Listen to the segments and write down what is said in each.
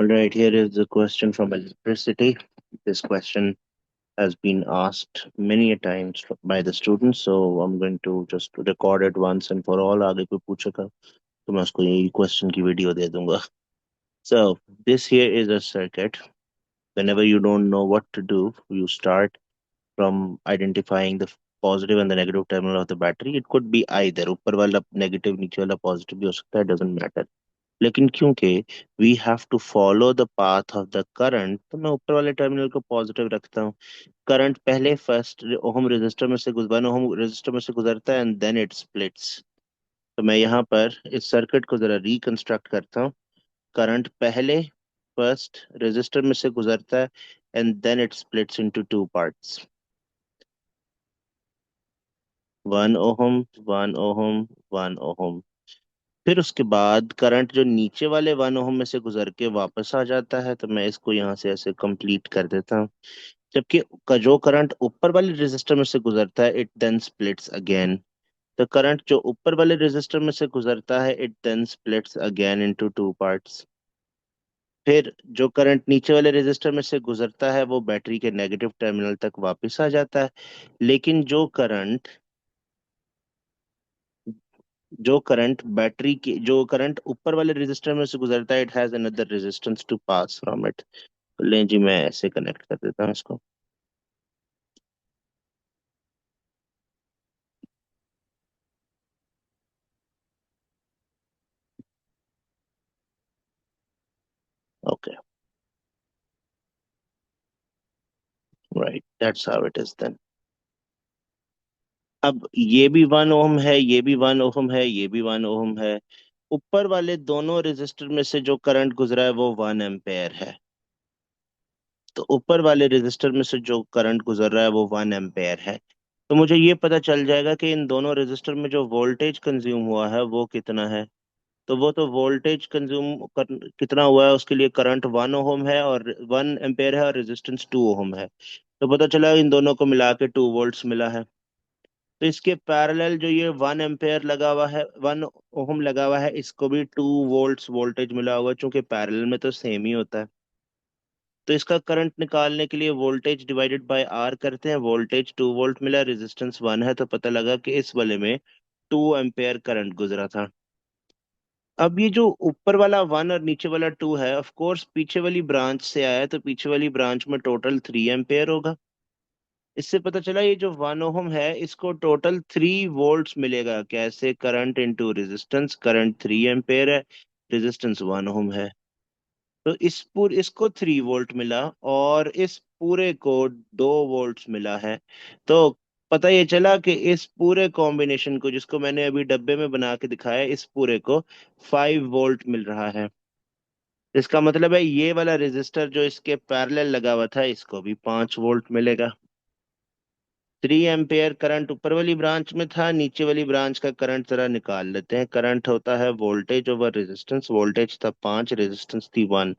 All right, here is the question from electricity. This question has been asked many a times by the students, so I'm going to just record it once and for all. आगे कोई पूछेगा तो मैं उसको यही question की video दे दूंगा. So this here is a circuit. Whenever you don't know what to do, you start from identifying the positive and the negative terminal of the battery. It could be either ऊपर वाला negative नीचे वाला positive भी हो सकता है, doesn't matter. लेकिन क्योंकि we have to follow the path of the current, तो मैं ऊपर वाले टर्मिनल को पॉजिटिव रखता हूँ. करंट पहले फर्स्ट ओहम रेजिस्टर में से 1 ओहम रेजिस्टर में से गुजरता है एंड देन इट स्प्लिट्स. तो मैं यहाँ पर इस सर्किट को जरा रिकंस्ट्रक्ट करता हूँ. करंट पहले फर्स्ट रेजिस्टर में से गुजरता है and then it splits into two parts. 1 ohm, 1 ohm, 1 ohm. फिर उसके बाद करंट जो नीचे वाले 1 ओहम में से गुजर के वापस आ जाता है, तो मैं इसको यहाँ से ऐसे कंप्लीट कर देता हूँ. जबकि जो करंट ऊपर वाले रेजिस्टर में से गुजरता है, इट देन स्प्लिट्स अगेन. तो करंट जो ऊपर वाले रेजिस्टर में से गुजरता है, it then splits again into two parts. फिर जो करंट नीचे वाले रेजिस्टर में से गुजरता है वो बैटरी के नेगेटिव टर्मिनल तक वापस आ जाता है. लेकिन जो करंट ऊपर वाले रेजिस्टर में से गुजरता है, it has another resistance to pass from it. लें जी, मैं ऐसे कनेक्ट कर देता हूँ इसको. Okay, right, that's how it is then. अब ये भी 1 ओम है, ये भी 1 ओम है, ये भी 1 ओम है. ऊपर वाले दोनों रेजिस्टर में से जो करंट गुजरा है वो 1 एम्पेयर है. तो ऊपर वाले रेजिस्टर में से जो करंट गुजर रहा है वो 1 एम्पेयर है. तो मुझे ये पता चल जाएगा कि इन दोनों रेजिस्टर में जो वोल्टेज कंज्यूम हुआ है वो कितना है. तो वो तो वोल्टेज कितना हुआ है, उसके लिए करंट 1 ओहम है और 1 एम्पेयर है और रेजिस्टेंस 2 ओहम है. तो पता चला इन दोनों को मिला के 2 वोल्ट्स मिला है. तो इसके पैरेलल जो ये 1 एम्पेयर लगा हुआ है, 1 ओहम लगा हुआ है, इसको भी 2 वोल्ट्स वोल्टेज मिला हुआ है, चूंकि पैरेलल में तो सेम ही होता है. तो इसका करंट निकालने के लिए वोल्टेज डिवाइडेड बाय आर करते हैं. वोल्टेज 2 वोल्ट मिला, रेजिस्टेंस 1 है, तो पता लगा कि इस वाले में 2 एम्पेयर करंट गुजरा था. अब ये जो ऊपर वाला 1 और नीचे वाला 2 है, ऑफ कोर्स पीछे वाली ब्रांच से आया है, तो पीछे वाली ब्रांच में टोटल 3 एम्पेयर होगा. इससे पता चला ये जो 1 ओहम है इसको टोटल 3 वोल्ट्स मिलेगा. कैसे? Current into resistance. Current 3 ampere है, रेजिस्टेंस 1 ओहम है. तो इसको 3 वोल्ट मिला और इस पूरे को 2 वोल्ट्स मिला है. तो पता ये चला कि इस पूरे कॉम्बिनेशन को, जिसको मैंने अभी डब्बे में बना के दिखाया, इस पूरे को 5 वोल्ट मिल रहा है. इसका मतलब है ये वाला रेजिस्टर जो इसके पैरेलल लगा हुआ था, इसको भी 5 वोल्ट मिलेगा. 3 एम्पेयर करंट ऊपर वाली ब्रांच में था, नीचे वाली ब्रांच का करंट जरा निकाल लेते हैं. करंट होता है वोल्टेज ओवर रेजिस्टेंस. वोल्टेज था 5, रेजिस्टेंस थी 1.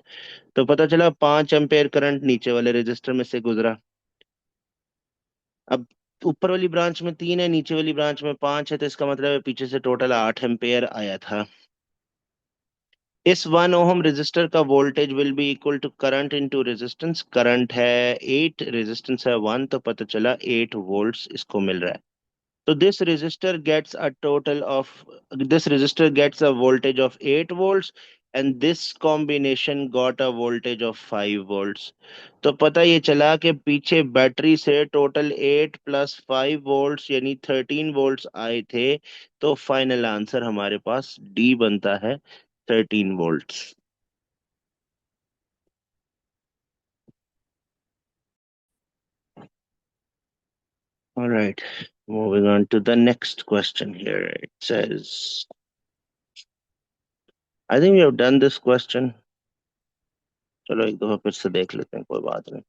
तो पता चला 5 एम्पेयर करंट नीचे वाले रेजिस्टर में से गुजरा. अब ऊपर वाली ब्रांच में 3 है, नीचे वाली ब्रांच में 5 है, तो इसका मतलब है पीछे से टोटल 8 एम्पेयर आया था. इस 1 ओहम रेजिस्टर का voltage will be equal to current into resistance. Current है 8, रेजिस्टेंस है 1, तो पता चला 8 वोल्ट्स इसको मिल रहा है. So this resistor gets a voltage of 8 volts and this combination got a voltage of 5 volts. तो पता ये चला कि पीछे बैटरी से टोटल 8 प्लस 5 वोल्ट्स यानी 13 वोल्ट्स आए थे. तो फाइनल आंसर हमारे पास डी बनता है, 13 volts. All right, moving on to the next question here. It says, I think we have done this question. चलो एक दफा फिर से देख लेते हैं, कोई बात नहीं.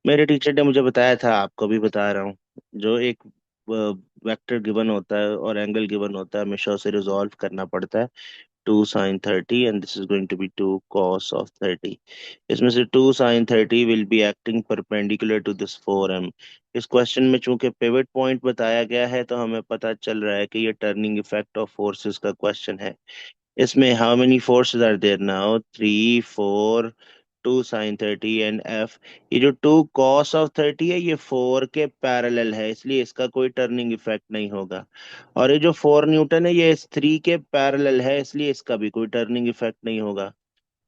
मेरे टीचर ने मुझे बताया था, आपको भी बता रहा हूँ. जो एक वेक्टर गिवन होता है और एंगल गिवन होता है, हमेशा उसे रिजॉल्व करना पड़ता है. 2 sin 30 and this is going to be 2 cos of 30. इसमें से 2 sin 30 will be acting perpendicular to this 4m. इस क्वेश्चन में चूंकि पिवट पॉइंट बताया गया है, तो हमें पता चल रहा है कि ये टर्निंग इफेक्ट ऑफ फोर्सेस का क्वेश्चन है. इसमें how many forces are there now, 3 4, 2 sin 30 and F. ये जो 2 cos ऑफ 30 है ये 4 के पैरेलल है, इसलिए इसका कोई टर्निंग इफेक्ट नहीं होगा। और ये जो 4 न्यूटन है ये इस 3 के पैरेलल है, इसलिए इसका भी कोई टर्निंग इफेक्ट नहीं होगा।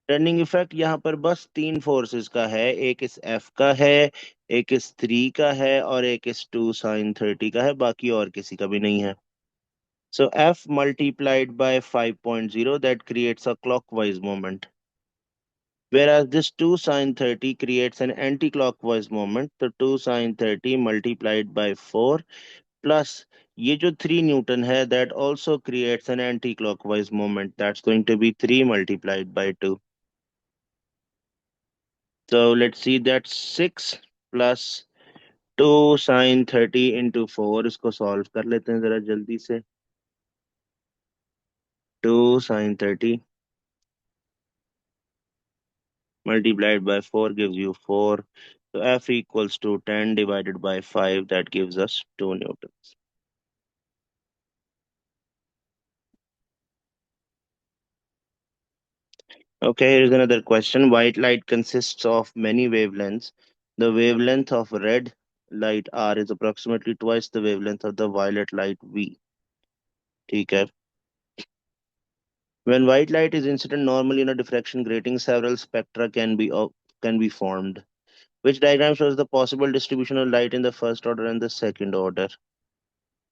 टर्निंग इफेक्ट यहाँ पर बस तीन फोर्सेस का है, एक इस एफ का है, एक इस 3 का है, और एक इस 2 sin 30 का है, बाकी और किसी का भी नहीं है। So F multiplied by 5.0 that creates a clockwise moment. Whereas this 2 sine 30 creates an anti-clockwise moment. So 2 sine 30 multiplied by 4 plus ये जो 3 Newton है that also creates an anti-clockwise moment. That's going to be 3 multiplied by 2. So let's see that 6 plus 2 sine 30 into 4, इसको solve कर लेते हैं जरा जल्दी से। 2 sine 30 multiplied by 4 gives you 4. So F equals to 10 divided by 5, that gives us 2 newtons. Okay, here is another question. White light consists of many wavelengths. The wavelength of red light R is approximately twice the wavelength of the violet light V. ठीक है. When white light is incident normally in a diffraction grating, several spectra can be formed. Which diagram shows the possible distribution of light in the first order and the second order?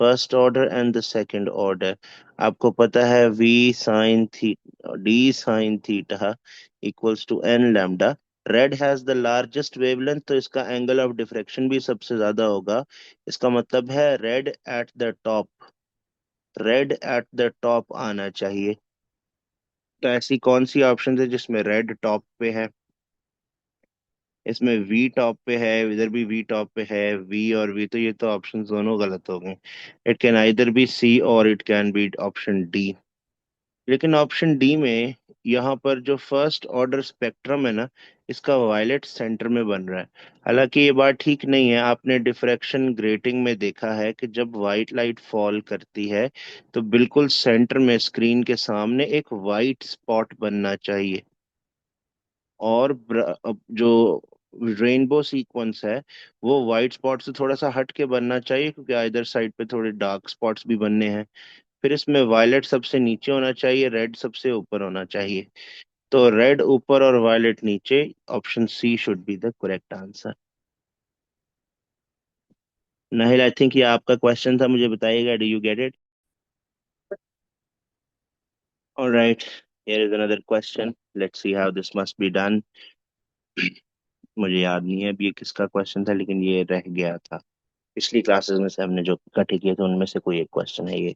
First order and the second order. आपको पता है v sine theta d sine theta equals to n lambda. Red has the largest wavelength, तो इसका angle of diffraction भी सबसे ज्यादा होगा। इसका मतलब है रेड एट द टॉप आना चाहिए। तो ऐसी कौन सी ऑप्शन है जिसमें रेड टॉप पे है? इसमें वी टॉप पे है, इधर भी वी टॉप पे है, वी और वी, तो ये तो ऑप्शन दोनों गलत हो गए। It can either be C और it can be option D. लेकिन ऑप्शन डी में यहाँ पर जो फर्स्ट ऑर्डर स्पेक्ट्रम है ना, इसका वायलेट सेंटर में बन रहा है। हालांकि ये बात ठीक नहीं है, आपने डिफ्रैक्शन ग्रेटिंग में देखा है कि जब वाइट लाइट फॉल करती है तो बिल्कुल सेंटर में स्क्रीन के सामने एक वाइट स्पॉट बनना चाहिए। और जो रेनबो सीक्वेंस है वो व्हाइट स्पॉट से थोड़ा सा हट के बनना चाहिए, क्योंकि इधर साइड पे थोड़े डार्क स्पॉट्स भी बनने हैं। फिर इसमें वायलेट सबसे नीचे होना चाहिए, रेड सबसे ऊपर होना चाहिए। तो रेड ऊपर और वायलेट नीचे, option C should be the correct answer. Nahil, I think ये आपका क्वेश्चन था, मुझे बताइएगा, do you get it? Alright, here is another question, let's see how this must be done. मुझे याद नहीं है अभी ये किसका क्वेश्चन था, लेकिन ये रह गया था पिछली क्लासेस में से, हमने जो इकट्ठे किए थे उनमें से कोई एक क्वेश्चन है ये।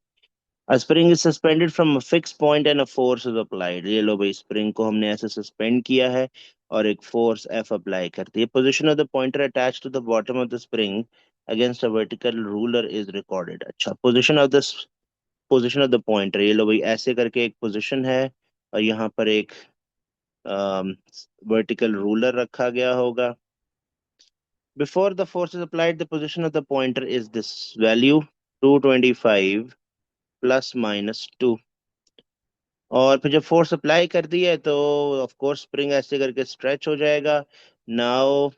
A spring is suspended from a fixed point and a force is applied. ये लो भाई, स्प्रिंग को हमने ऐसे सस्पेंड किया है और एक फोर्स F अप्लाई करती है। Position of the pointer attached to the bottom of the spring against a vertical ruler is recorded. अच्छा, पोजीशन ऑफ द पॉइंटर, ये लो भाई, ऐसे करके एक पोजीशन है और यहाँ पर एक वर्टिकल रूलर रखा गया होगा। Before the force is applied the position of the pointer is this value 225 plus minus 2। और फिर जब फोर्स अप्लाई कर दी है तो ऑफ कोर्स स्प्रिंग ऐसे करके स्ट्रेच हो जाएगा। Now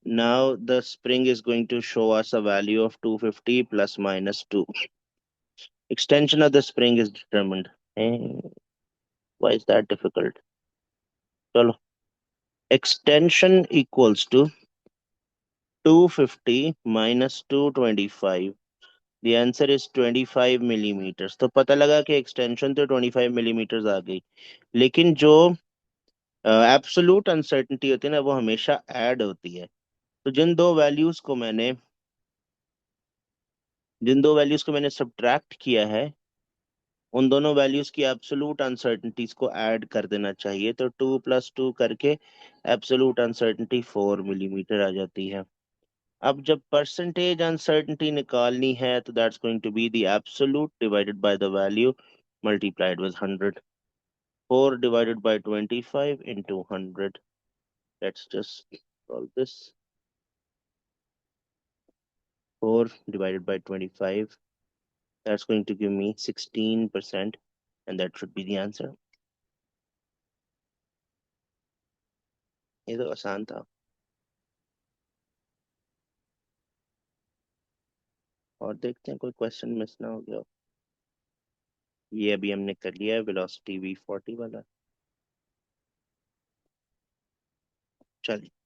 now the spring is going to show us a value of 250 plus minus 2। Extension of the spring is determined. Why is that difficult? चलो, extension equals to 250 minus 225। The answer is 25 millimetres. तो पता लगा कि extension तो 25 millimetres आ गई, लेकिन जो absolute uncertainty होती है ना, वो हमेशा ऐड होती है। तो जिन दो वैल्यूज को मैंने सब्ट्रैक्ट किया है, उन दोनों वैल्यूज की एब्सोलूट अनसर्टेनिटीज को ऐड कर देना चाहिए, तो 2 + 2 करके एब्सोलूट अनसर्टेनिटी 4 मिलीमीटर आ जाती है। अब जब परसेंटेज अनसर्टेनिटी निकालनी है तो that's going to be the absolute divided by the value multiplied with 100। 4 divided by 25 into 100। Let's just solve this. 4 divided by 25. That's going to give me 16%, and that should be the answer. ये तो आसान था। और देखते हैं कोई question miss ना हो गया हो। ये अभी हमने कर लिया है वेलोसिटी V40 वाला। चलिए।